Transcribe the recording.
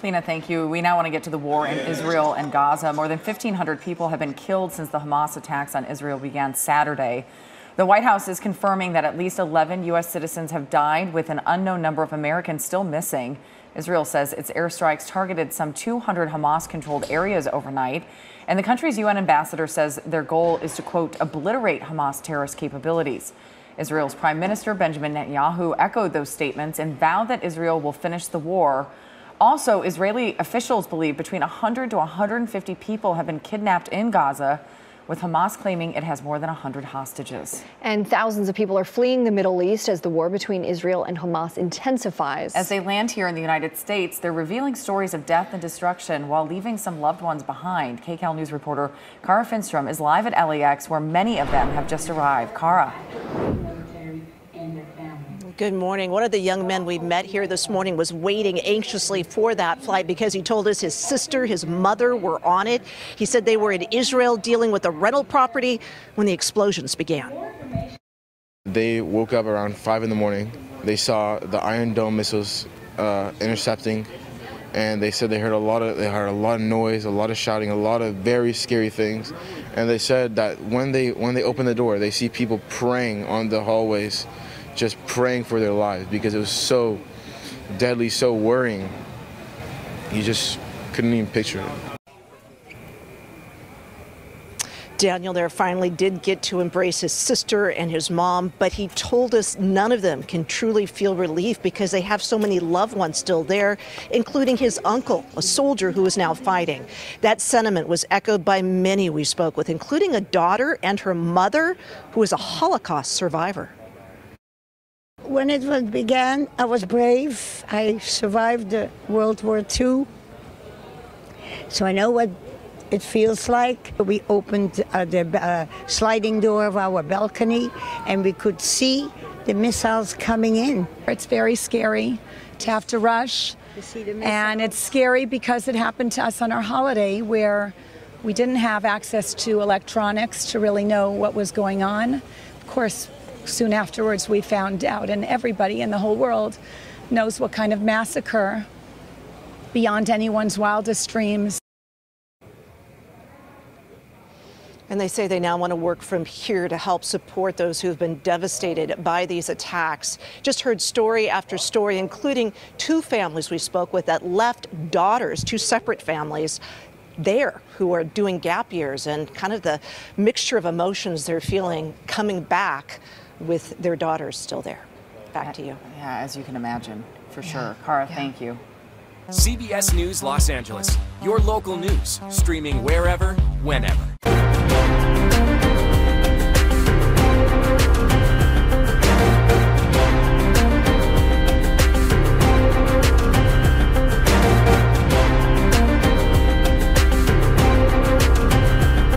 Lena, thank you. We now want to get to the war in Israel and Gaza. More than 1,500 people have been killed since the Hamas attacks on Israel began Saturday. The White House is confirming that at least 11 U.S. citizens have died, with an unknown number of Americans still missing. Israel says its airstrikes targeted some 200 Hamas-controlled areas overnight. And the country's UN ambassador says their goal is to, quote, obliterate Hamas terrorist capabilities. Israel's Prime Minister Benjamin Netanyahu echoed those statements and vowed that Israel will finish the war. Also, Israeli officials believe between 100 to 150 people have been kidnapped in Gaza, with Hamas claiming it has more than 100 hostages. And thousands of people are fleeing the Middle East as the war between Israel and Hamas intensifies. As they land here in the United States, they're revealing stories of death and destruction while leaving some loved ones behind. KCAL News reporter Kara Finstrom is live at LAX, where many of them have just arrived. Kara. Good morning. One of the young men we met here this morning was waiting anxiously for that flight because he told us his sister, his mother were on it. He said they were in Israel dealing with a rental property when the explosions began. They woke up around 5 in the morning. They saw the Iron Dome missiles intercepting, and they said they heard a lot of noise, a lot of shouting, a lot of very scary things. And they said that when they open the door, they see people praying on the hallways, just praying for their lives because it was so deadly, so worrying. You just couldn't even picture it. Daniel there finally did get to embrace his sister and his mom, but he told us none of them can truly feel relief because they have so many loved ones still there, including his uncle, a soldier who is now fighting. That sentiment was echoed by many we spoke with, including a daughter and her mother, who is a Holocaust survivor. When it began, I was brave. I survived World War II, so I know what it feels like. We opened the sliding door of our balcony, and we could see the missiles coming in. It's very scary to have to rush, and it's scary because it happened to us on our holiday where we didn't have access to electronics to really know what was going on. Of course, soon afterwards we found out, and everybody in the whole world knows what kind of massacre beyond anyone's wildest dreams. And they say they now want to work from here to help support those who have been devastated by these attacks. Just heard story after story, including two families we spoke with that left daughters, two separate families there, who are doing gap years, and kind of the mixture of emotions they're feeling coming back with their daughters still there. Back to you. Yeah, as you can imagine, for sure. Kara, thank you. CBS News Los Angeles, your local news, streaming wherever, whenever.